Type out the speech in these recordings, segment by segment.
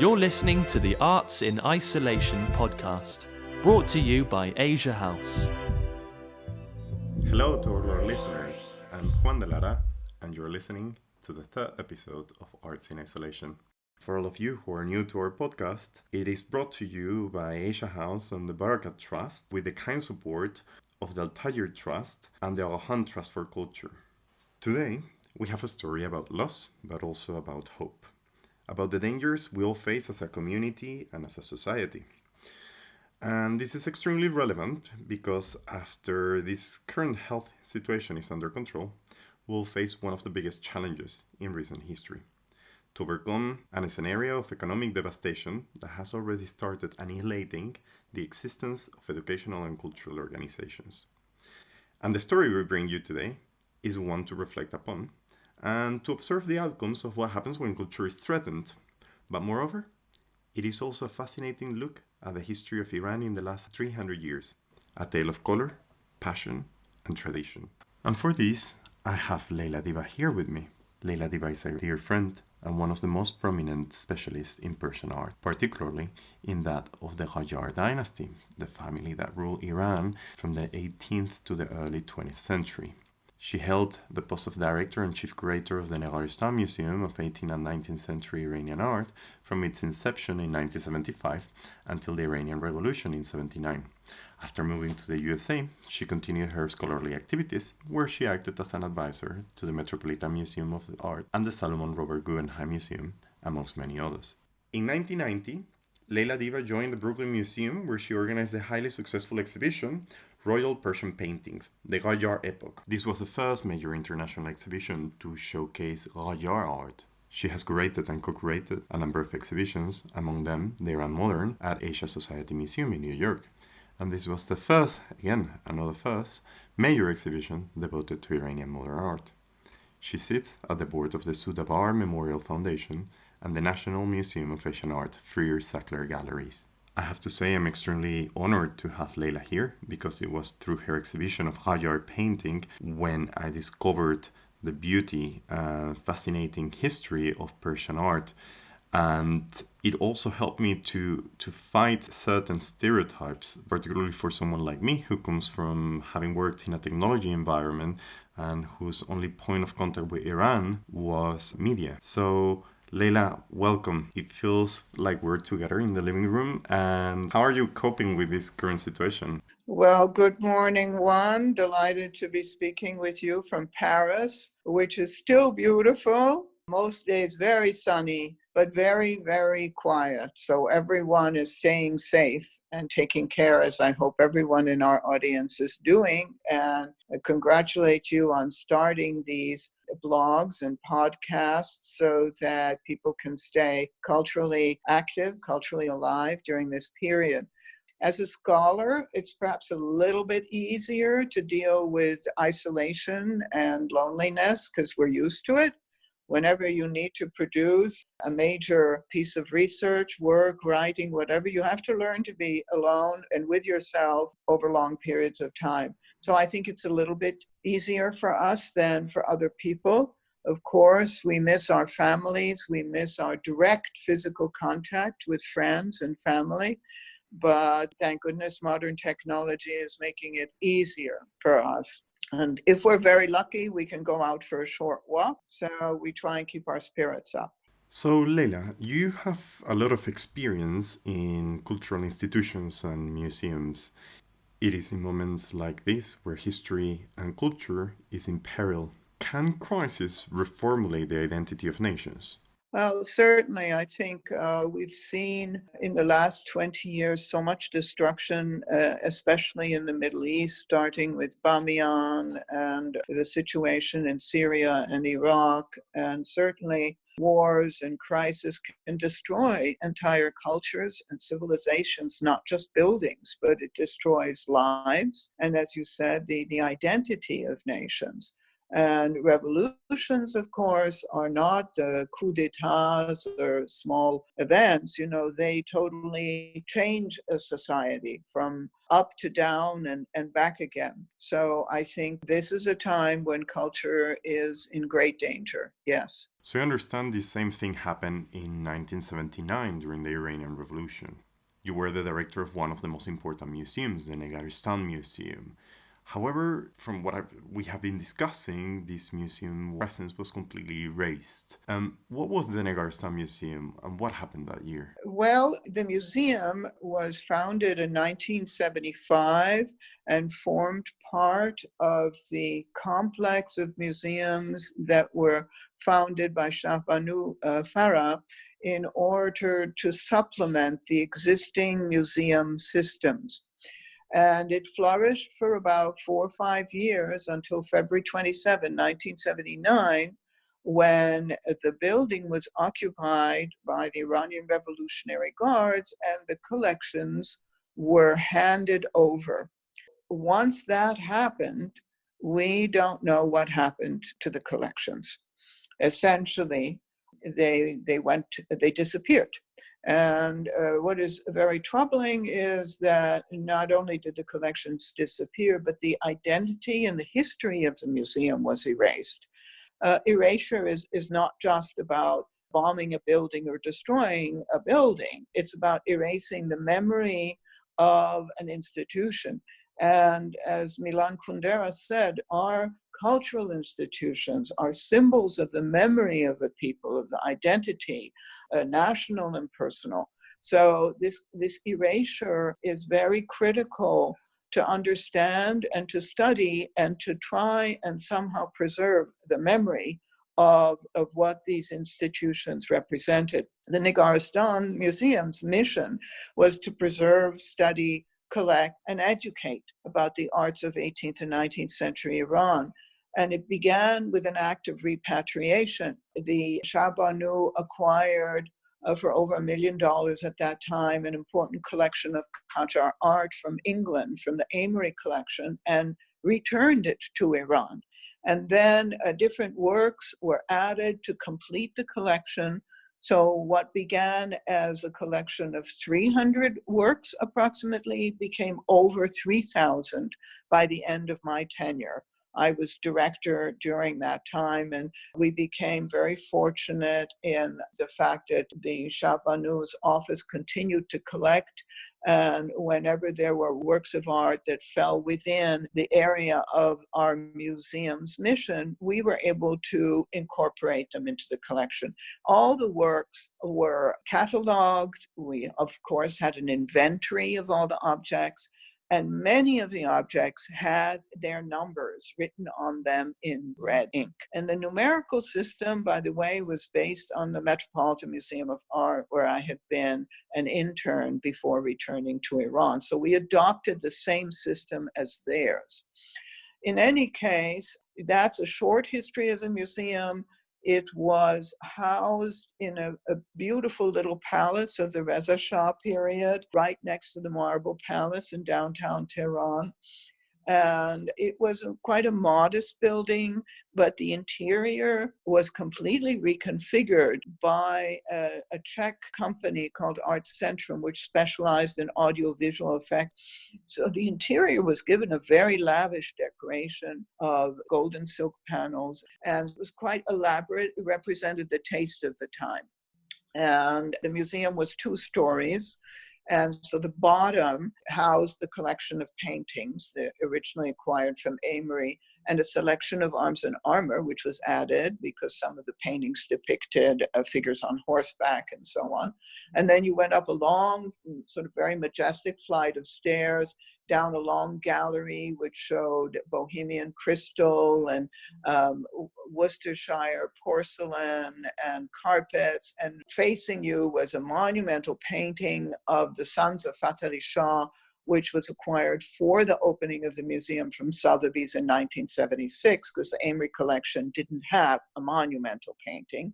You're listening to the Arts in Isolation podcast, brought to you by Asia House. Hello to all our listeners. I'm Juan de Lara, and you're listening to the third episode of Arts in Isolation. For all of you who are new to our podcast, it is brought to you by Asia House and the Barakat Trust with the kind support of the Untitled Trust and the Al Trust for Culture. Today, we have a story about loss, but also about hope, about the dangers we all face as a community and as a society. And this is extremely relevant because after this current health situation is under control, we'll face one of the biggest challenges in recent history. To overcome a scenario of economic devastation that has already started annihilating the existence of educational and cultural organizations. And the story we bring you today is one to reflect upon and to observe the outcomes of what happens when culture is threatened. But moreover, it is also a fascinating look at the history of Iran in the last 300 years, a tale of color, passion, and tradition. And for this, I have Leyla Diba here with me. Leyla Diba is a dear friend and one of the most prominent specialists in Persian art, particularly in that of the Khalya Dynasty, the family that ruled Iran from the 18th to the early 20th century. She held the post of director and chief curator of the Nigaristan Museum of 18th and 19th century Iranian art from its inception in 1975 until the Iranian Revolution in 79. After moving to the USA, she continued her scholarly activities, where she acted as an advisor to the Metropolitan Museum of Art and the Salomon Robert Guggenheim Museum, amongst many others. In 1990, Leyla Diba joined the Brooklyn Museum, where she organized the highly successful exhibition Royal Persian Paintings, the Qajar Epoch. This was the first major international exhibition to showcase Qajar art. She has curated and co-curated a number of exhibitions, among them the Iran Modern at Asia Society Museum in New York. And this was the first, again, another first, major exhibition devoted to Iranian modern art. She sits at the board of the Sudabar Memorial Foundation and the National Museum of Asian Art, Freer Sackler Galleries. I have to say I'm extremely honored to have Leyla here because it was through her exhibition of Qajar painting when I discovered the beauty and fascinating history of Persian art. And it also helped me to fight certain stereotypes, particularly for someone like me who comes from having worked in a technology environment and whose only point of contact with Iran was media. So Leyla, welcome. It feels like we're together in the living room. And how are you coping with this current situation? Well, good morning, Juan. Delighted to be speaking with you from Paris, which is still beautiful. Most days very sunny, but very, very quiet. So everyone is staying safe and taking care, as I hope everyone in our audience is doing. And I congratulate you on starting these blogs and podcasts so that people can stay culturally active, culturally alive during this period. As a scholar, it's perhaps a little bit easier to deal with isolation and loneliness because we're used to it. Whenever you need to produce a major piece of research, work, writing, whatever, you have to learn to be alone and with yourself over long periods of time. So I think it's a little bit easier for us than for other people. Of course, we miss our families. We miss our direct physical contact with friends and family. But thank goodness modern technology is making it easier for us. And if we're very lucky, we can go out for a short walk. So we try and keep our spirits up. So Leyla, you have a lot of experience in cultural institutions and museums. It is in moments like this where history and culture is in peril. Can crisis reformulate the identity of nations? Well, certainly, I think we've seen in the last 20 years so much destruction, especially in the Middle East, starting with Bamiyan and the situation in Syria and Iraq. And certainly wars and crisis can destroy entire cultures and civilizations, not just buildings, but it destroys lives. And as you said, the identity of nations. And revolutions, of course, are not coup d'etats or small events. They totally change a society from up to down and back again. So I think this is a time when culture is in great danger. Yes. So I understand the same thing happened in 1979 during the Iranian Revolution. You were the director of one of the most important museums, the Nigaristan Museum. However, from what we have been discussing, this museum presence was completely erased. What was the Nigaristan Museum and what happened that year? Well, the museum was founded in 1975 and formed part of the complex of museums that were founded by Shah Banu Farah in order to supplement the existing museum systems. And it flourished for about 4 or 5 years until February 27, 1979, when the building was occupied by the Iranian Revolutionary Guards and the collections were handed over. Once that happened, we don't know what happened to the collections. Essentially, they disappeared. And what is very troubling is that not only did the collections disappear, but the identity and the history of the museum was erased. Erasure is not just about bombing a building or destroying a building. It's about erasing the memory of an institution. And as Milan Kundera said, our cultural institutions are symbols of the memory of a people, of the identity, national and personal. So this erasure is very critical to understand and to study and to try and somehow preserve the memory of what these institutions represented. The Nigaristan Museum's mission was to preserve, study, collect, and educate about the arts of 18th and 19th century Iran. And it began with an act of repatriation. The Shah Banu acquired for over $1 million at that time an important collection of Qajar art from England, from the Amory collection, and returned it to Iran. And then different works were added to complete the collection. So what began as a collection of 300 works approximately became over 3,000 by the end of my tenure. I was director during that time, and we became very fortunate in the fact that the Shah Banu's office continued to collect, and whenever there were works of art that fell within the area of our museum's mission, we were able to incorporate them into the collection. All the works were cataloged. We, of course, had an inventory of all the objects, and many of the objects had their numbers written on them in red ink. And the numerical system, by the way, was based on the Metropolitan Museum of Art, where I had been an intern before returning to Iran. So we adopted the same system as theirs. In any case, that's a short history of the museum. It was housed in a beautiful little palace of the Reza Shah period, right next to the Marble Palace in downtown Tehran. And it was quite a modest building, but the interior was completely reconfigured by a Czech company called Art Centrum, which specialized in audiovisual effects. So the interior was given a very lavish decoration of gold and silk panels, and it was quite elaborate. It represented the taste of the time. And the museum was 2 stories. And so the bottom housed the collection of paintings that originally acquired from Amory, and a selection of arms and armor, which was added because some of the paintings depicted figures on horseback and so on. And then you went up a long, sort of very majestic flight of stairs, down a long gallery which showed Bohemian crystal and Worcestershire porcelain and carpets. And facing you was a monumental painting of the sons of Fath Ali Shah, which was acquired for the opening of the museum from Sotheby's in 1976, because the Amory collection didn't have a monumental painting.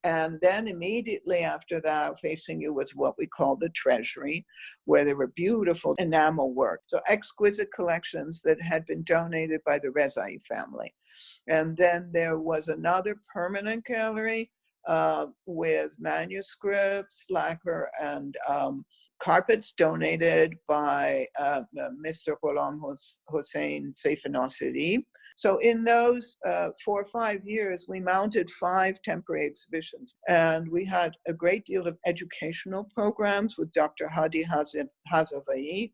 And then immediately after that, facing you was what we call the treasury, where there were beautiful enamel work. So exquisite collections that had been donated by the Rezai family. And then there was another permanent gallery with manuscripts, lacquer, and carpets donated by Mr. Ghulam Hussein Seif Nasiri. So in those 4 or 5 years, we mounted 5 temporary exhibitions. And we had a great deal of educational programs with Dr. Hadi Hazavai.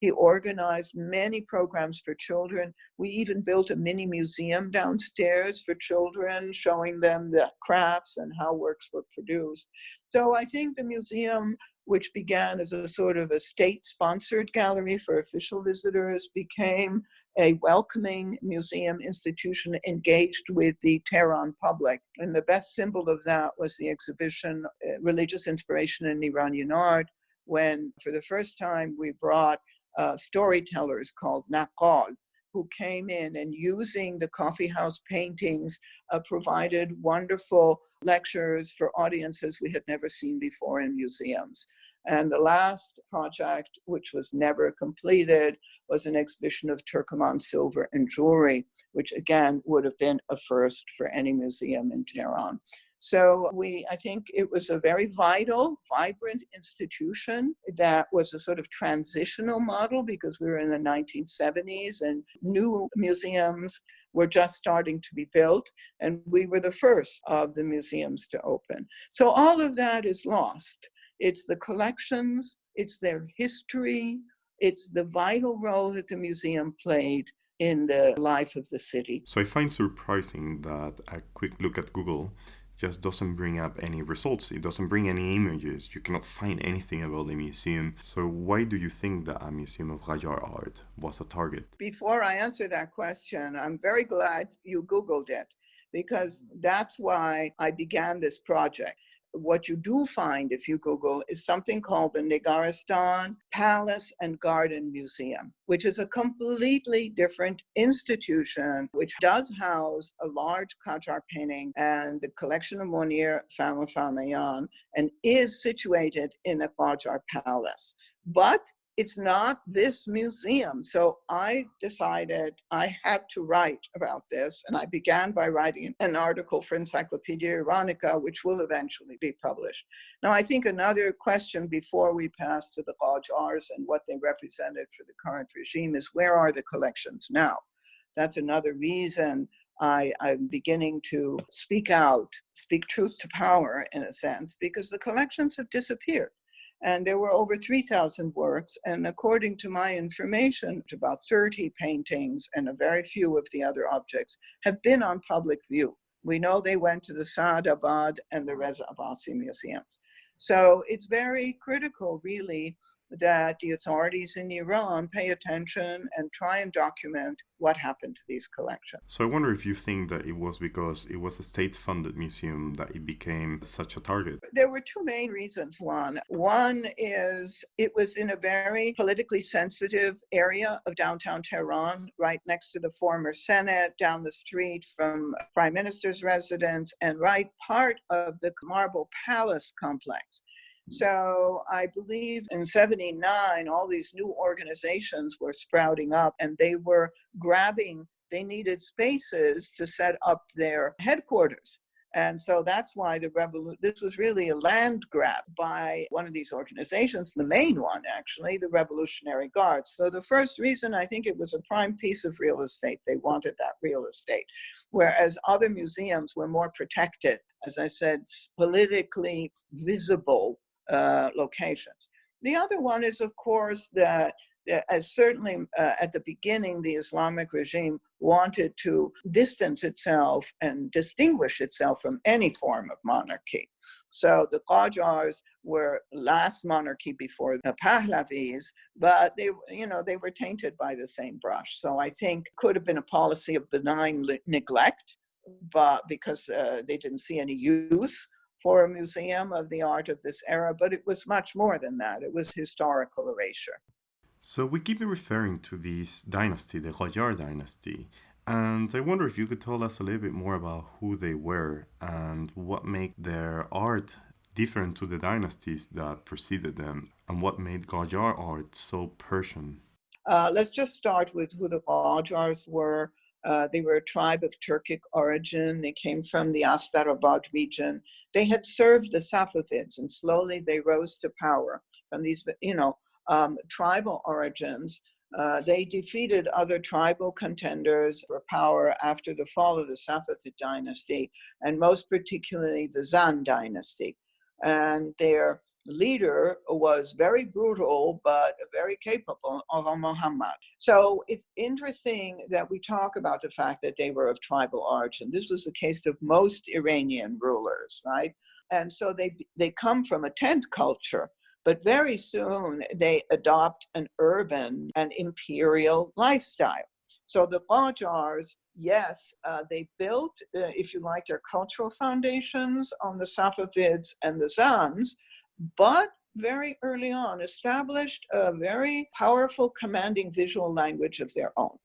He organized many programs for children. We even built a mini museum downstairs for children, showing them the crafts and how works were produced. So I think the museum, which began as a sort of a state-sponsored gallery for official visitors, became a welcoming museum institution engaged with the Tehran public. And the best symbol of that was the exhibition, Religious Inspiration in Iranian Art, when for the first time we brought storytellers called Naqal, who came in and using the coffee house paintings provided wonderful lectures for audiences we had never seen before in museums. And the last project, which was never completed, was an exhibition of Turkoman silver and jewelry, which again would have been a first for any museum in Tehran. So I think it was a very vital, vibrant institution that was a sort of transitional model because we were in the 1970s and new museums were just starting to be built, and we were the first of the museums to open. So all of that is lost. It's the collections, it's their history, it's the vital role that the museum played in the life of the city. So I find surprising that a quick look at Google just doesn't bring up any results. It doesn't bring any images. You cannot find anything about the museum. So why do you think that a museum of Qajar art was a target? Before I answer that question, I'm very glad you Googled it, because that's why I began this project. What you do find if you Google is something called the Nigaristan Palace and Garden Museum, which is a completely different institution, which does house a large Qajar painting and the collection of Monir Famafanayan, and is situated in a Qajar palace. But it's not this museum. So I decided I had to write about this, and I began by writing an article for Encyclopedia Iranica, which will eventually be published. Now, I think another question before we pass to the Qajars and what they represented for the current regime is, where are the collections now? That's another reason I'm beginning to speak out, speak truth to power in a sense, because the collections have disappeared. And there were over 3,000 works, and according to my information, about 30 paintings and a very few of the other objects have been on public view. We know they went to the Saadabad and the Reza Abbasi museums. So it's very critical, really, that the authorities in Iran pay attention and try and document what happened to these collections. So I wonder if you think that it was because it was a state-funded museum that it became such a target. There were two main reasons. One is it was in a very politically sensitive area of downtown Tehran, right next to the former Senate, down the street from Prime Minister's residence, and right part of the Marble Palace complex. So I believe in 79, all these new organizations were sprouting up, and they were they needed spaces to set up their headquarters. And so that's why this was really a land grab by one of these organizations, the main one, actually, the Revolutionary Guards. So the first reason, I think it was a prime piece of real estate. They wanted that real estate, whereas other museums were more protected, as I said, politically visible locations. The other one is, of course, that as certainly at the beginning, the Islamic regime wanted to distance itself and distinguish itself from any form of monarchy. So the Qajars were last monarchy before the Pahlavis, but they were tainted by the same brush. So I think it could have been a policy of benign neglect, but because they didn't see any use for a museum of the art of this era, but it was much more than that. It was historical erasure. So we keep referring to this dynasty, the Qajar dynasty, And I wonder if you could tell us a little bit more about who they were and what made their art different to the dynasties that preceded them, and what made Qajar art so Persian. Let's just start with who the Qajars were. They were a tribe of Turkic origin. They came from the Astarabad region. They had served the Safavids, and slowly they rose to power from these, tribal origins. They defeated other tribal contenders for power after the fall of the Safavid dynasty, and most particularly the Zan dynasty. And their leader was very brutal but very capable of Muhammad. So it's interesting that we talk about the fact that they were of tribal origin. This was the case of most Iranian rulers, right? And so they come from a tent culture, but very soon they adopt an urban and imperial lifestyle. So the Qajars, yes, they built, if you like, their cultural foundations on the Safavids and the Zans, but very early on established a very powerful, commanding visual language of their own.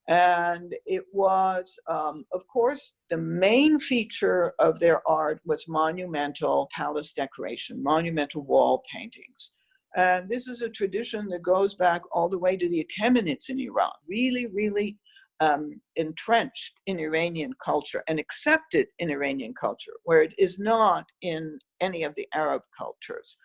And it was, of course, the main feature of their art was monumental palace decoration, monumental wall paintings. And this is a tradition that goes back all the way to the Achaemenids in Iran, really, really entrenched in Iranian culture and accepted in Iranian culture, where it is not in any of the Arab cultures.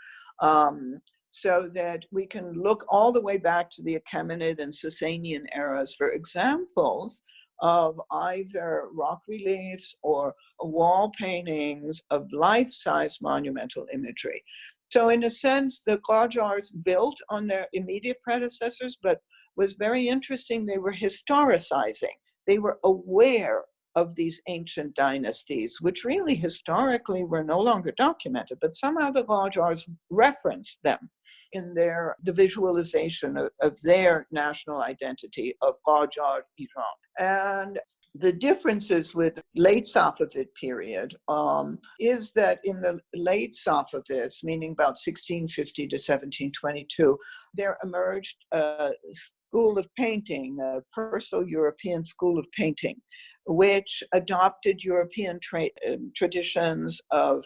So that we can look all the way back to the Achaemenid and Sasanian eras for examples of either rock reliefs or wall paintings of life-size monumental imagery. So in a sense, the Qajars built on their immediate predecessors, but was very interesting. They were historicizing. They were aware of these ancient dynasties, which really historically were no longer documented, but somehow the Qajars referenced them in the visualization of their national identity of Qajar Iran. And the differences with late Safavid period is that in the late Safavids, meaning about 1650 to 1722, there emerged a school of painting, a Perso-European school of painting, which adopted European traditions of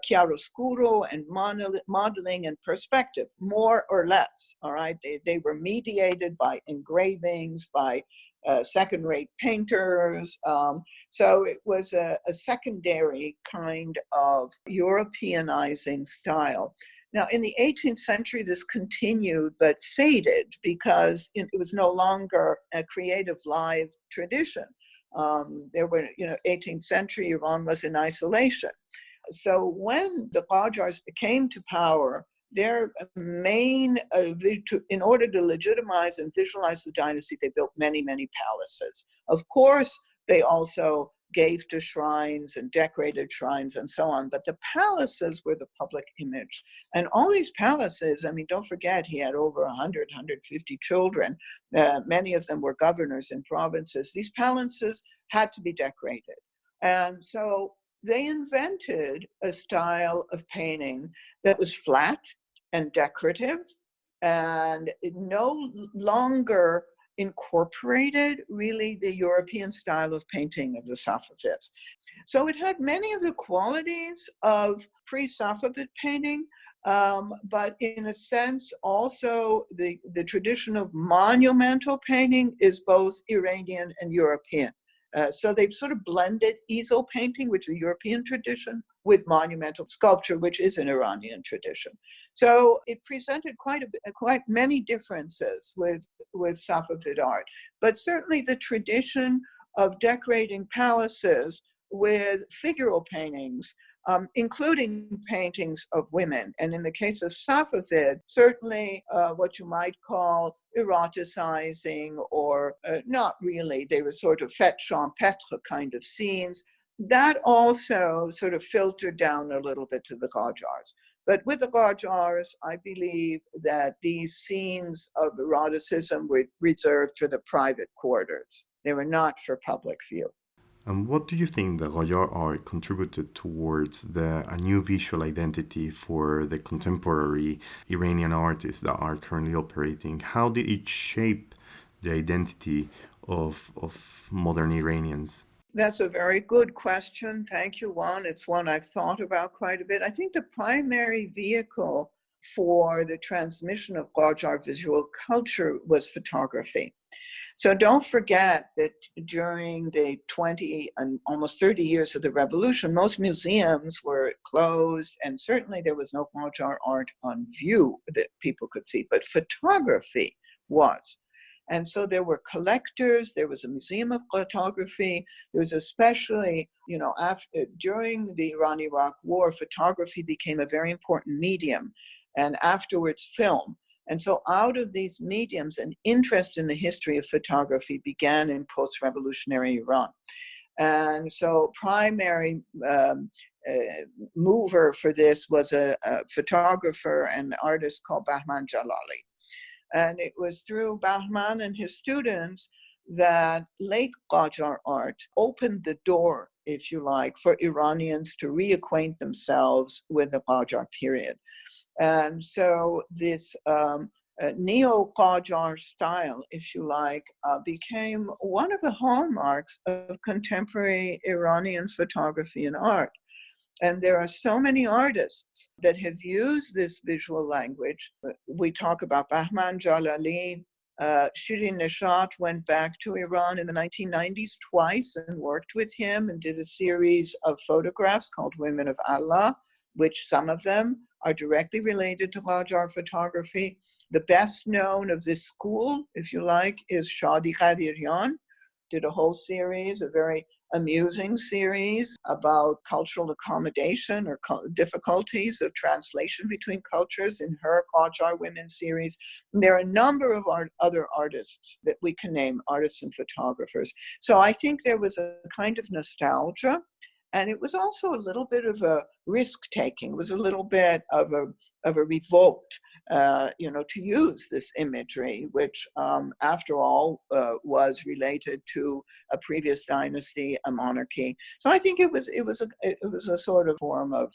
chiaroscuro and modeling and perspective, more or less, all right? They were mediated by engravings, by second-rate painters. So it was a secondary kind of Europeanizing style. Now, in the 18th century, this continued but faded because it was no longer a creative live tradition. There were, 18th century, Iran was in isolation. So when the Qajars came to power, their main, in order to legitimize and visualize the dynasty, they built many, many palaces. Of course, they also gave to shrines and decorated shrines and so on, but the palaces were the public image. And all these palaces, I mean, don't forget, he had over 100, 150 children. Many of them were governors in provinces. These palaces had to be decorated. And so they invented a style of painting that was flat and decorative and no longer incorporated really the European style of painting of the Safavids. So it had many of the qualities of pre-Safavid painting, but in a sense also the tradition of monumental painting is both Iranian and European. So they've sort of blended easel painting, which is a European tradition, with monumental sculpture, which is an Iranian tradition. So it presented quite many differences with Safavid art. But certainly the tradition of decorating palaces with figural paintings, including paintings of women. And in the case of Safavid, certainly what you might call eroticizing or not really. They were sort of fête champêtre kind of scenes. That also sort of filtered down a little bit to the Qajars. But with the Qajars, I believe that these scenes of eroticism were reserved for the private quarters. They were not for public view. And what do you think the Qajar art contributed towards a new visual identity for the contemporary Iranian artists that are currently operating? How did it shape the identity of modern Iranians? That's a very good question. Thank you, Juan. It's one I've thought about quite a bit. I think the primary vehicle for the transmission of Qajar visual culture was photography. So don't forget that during the 20 and almost 30 years of the revolution, most museums were closed, and certainly there was no Qajar art on view that people could see, but photography was. And so there were collectors, there was a museum of photography, there was especially, during the Iran-Iraq War, photography became a very important medium, and afterwards film. And so out of these mediums, an interest in the history of photography began in post-revolutionary Iran. And so primary mover for this was a photographer and artist called Bahman Jalali. And it was through Bahman and his students that late Qajar art opened the door, if you like, for Iranians to reacquaint themselves with the Qajar period. And so this neo-Qajar style, if you like, became one of the hallmarks of contemporary Iranian photography and art. And there are so many artists that have used this visual language. We talk about Bahman Jalali. Shirin Neshat went back to Iran in the 1990s twice and worked with him and did a series of photographs called Women of Allah, which some of them are directly related to Qajar photography. The best known of this school, if you like, is Shadi Qadiryan. Did a whole series, a very amusing series about cultural accommodation or difficulties of translation between cultures in her Qajar Women series. And there are a number of other artists that we can name, artists and photographers. So I think there was a kind of nostalgia, and it was also a little bit of a risk-taking. It was a little bit of a revolt, to use this imagery, which, after all, was related to a previous dynasty, a monarchy. So I think it was a sort of form of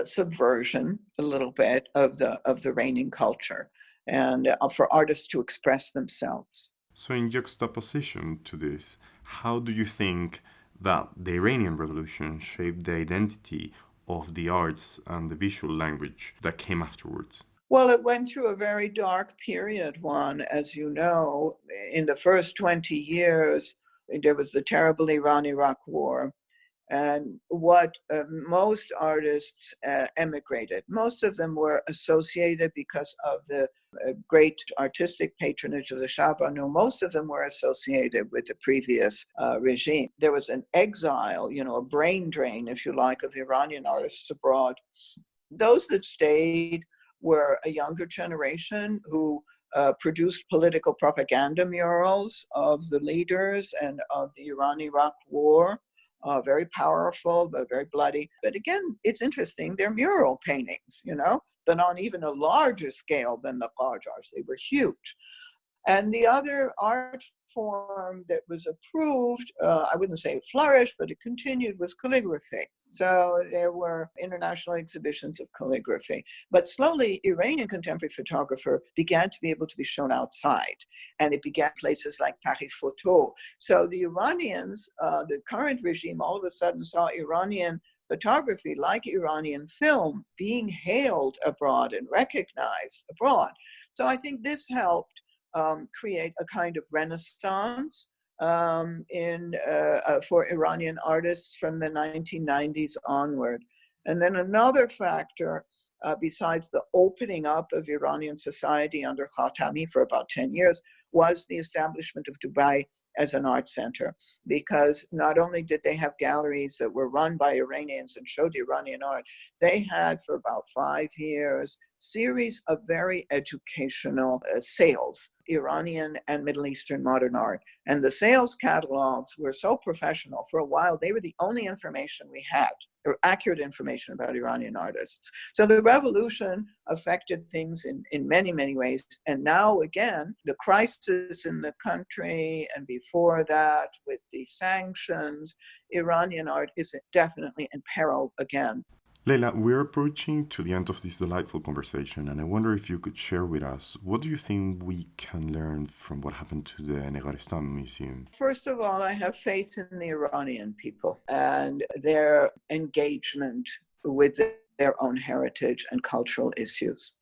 subversion, a little bit of the reigning culture, and for artists to express themselves. So, in juxtaposition to this, how do you think that the Iranian Revolution shaped the identity of the arts and the visual language that came afterwards? Well, it went through a very dark period, Juan, as you know. In the first 20 years, there was the terrible Iran-Iraq War. And what most artists emigrated. Most of them were associated because of the great artistic patronage of the Shah Banu. Most of them were associated with the previous regime. There was an exile, a brain drain, if you like, of Iranian artists abroad. Those that stayed were a younger generation who produced political propaganda murals of the leaders and of the Iran-Iraq War. Very powerful, but very bloody. But again, it's interesting, they're mural paintings, but on even a larger scale than the Qajars. They were huge. And the other art form that was approved, I wouldn't say flourished, but it continued, was calligraphy. So there were international exhibitions of calligraphy. But slowly, Iranian contemporary photographer began to be able to be shown outside. And it began places like Paris Photo. So the Iranians, the current regime, all of a sudden saw Iranian photography, like Iranian film, being hailed abroad and recognized abroad. So I think this helped create a kind of renaissance for Iranian artists from the 1990s onward. And then another factor, besides the opening up of Iranian society under Khatami for about 10 years, was the establishment of Dubai as an art center, because not only did they have galleries that were run by Iranians and showed Iranian art, they had for about 5 years series of very educational sales, Iranian and Middle Eastern modern art. And the sales catalogs were so professional. For a while, they were the only information we had, or accurate information about Iranian artists. So the revolution affected things in many, many ways. And now, again, the crisis in the country, and before that, with the sanctions, Iranian art is definitely in peril again. Leila, we're approaching to the end of this delightful conversation, and I wonder if you could share with us what do you think we can learn from what happened to the Nigaristan Museum? First of all, I have faith in the Iranian people and their engagement with their own heritage and cultural issues.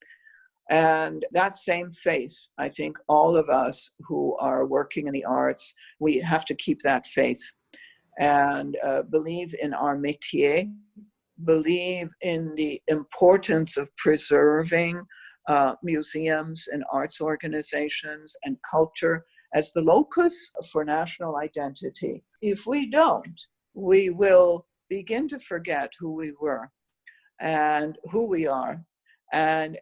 And that same faith, I think all of us who are working in the arts, we have to keep that faith and believe in our métier, believe in the importance of preserving museums and arts organizations and culture as the locus for national identity. If we don't, we will begin to forget who we were and who we are. And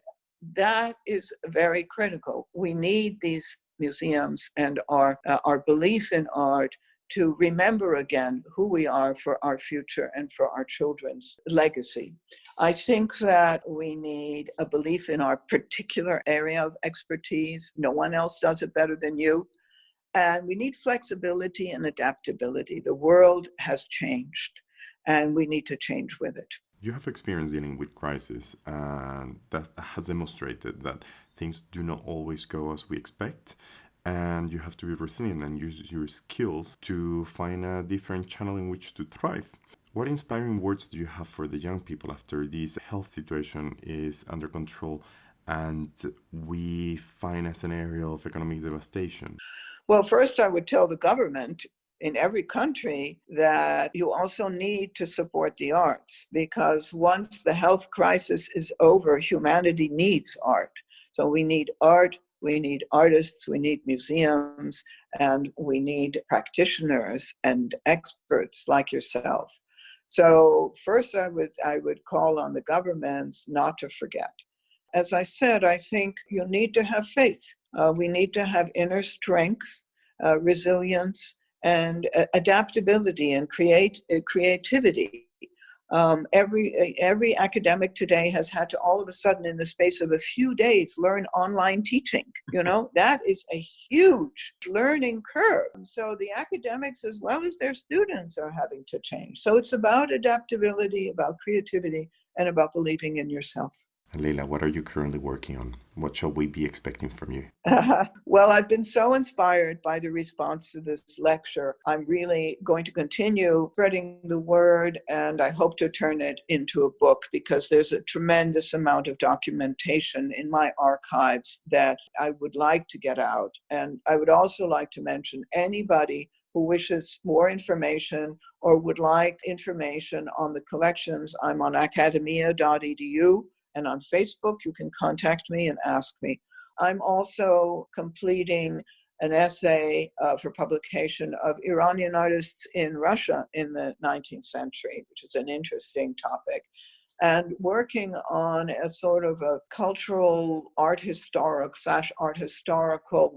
that is very critical. We need these museums and our belief in art to remember again who we are for our future and for our children's legacy. I think that we need a belief in our particular area of expertise. No one else does it better than you. And we need flexibility and adaptability. The world has changed, and we need to change with it. You have experience dealing with crisis, and that has demonstrated that things do not always go as we expect, and you have to be resilient and use your skills to find a different channel in which to thrive. What inspiring words do you have for the young people after this health situation is under control and we find a scenario of economic devastation? Well, first, I would tell the government in every country that you also need to support the arts, because once the health crisis is over, humanity needs art. So we need art, we need artists, we need museums, and we need practitioners and experts like yourself. So first, I would call on the governments not to forget. As I said, I think you need to have faith. We need to have inner strength, resilience, and adaptability and creativity. Every academic today has had to all of a sudden, in the space of a few days, learn online teaching. That is a huge learning curve. So the academics, as well as their students, are having to change. So it's about adaptability, about creativity, and about believing in yourself. Leila, what are you currently working on? What shall we be expecting from you? Well, I've been so inspired by the response to this lecture. I'm really going to continue spreading the word, and I hope to turn it into a book, because there's a tremendous amount of documentation in my archives that I would like to get out. And I would also like to mention anybody who wishes more information or would like information on the collections. I'm on academia.edu. And on Facebook, you can contact me and ask me. I'm also completing an essay for publication of Iranian artists in Russia in the 19th century, which is an interesting topic, and working on a sort of a cultural art historical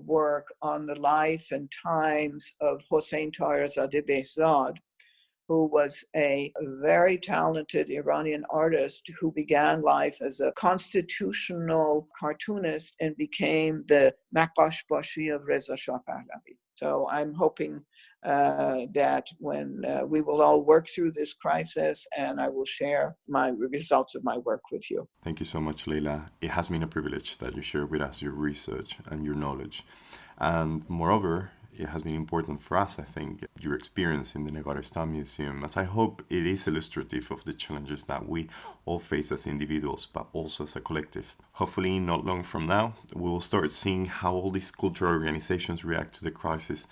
work on the life and times of Hossein Taherzadeh Behzad, who was a very talented Iranian artist who began life as a constitutional cartoonist and became the Naqash Bashi of Reza Shah Pahlavi. So I'm hoping that when we will all work through this crisis, and I will share my results of my work with you. Thank you so much, Leila. It has been a privilege that you share with us your research and your knowledge. And moreover, it has been important for us, I think, your experience in the Nigaristan Museum, as I hope it is illustrative of the challenges that we all face as individuals, but also as a collective. Hopefully, not long from now, we will start seeing how all these cultural organizations react to the crisis.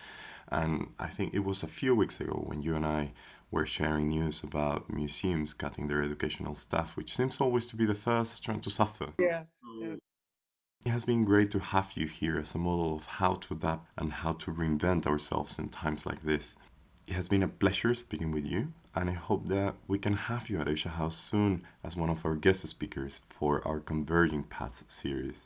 And I think it was a few weeks ago when you and I were sharing news about museums cutting their educational staff, which seems always to be the first trying to suffer. Yes. It has been great to have you here as a model of how to adapt and how to reinvent ourselves in times like this. It has been a pleasure speaking with you, and I hope that we can have you at Asia House soon as one of our guest speakers for our Converging Paths series.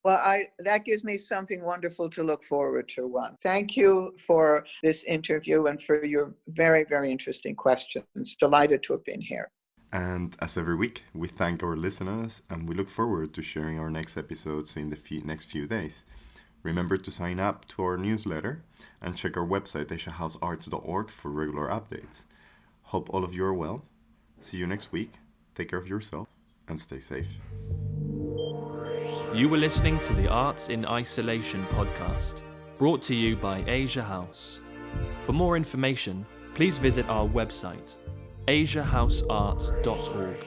Well, that gives me something wonderful to look forward to, Juan. Thank you for this interview and for your very, very interesting questions. Delighted to have been here. And as every week, we thank our listeners and we look forward to sharing our next episodes in the next few days. Remember to sign up to our newsletter and check our website asiahousearts.org for regular updates. Hope all of you are well. See you next week. Take care of yourself and stay safe. You were listening to the Arts in Isolation podcast, brought to you by Asia House. For more information, please visit our website, asiahousearts.org.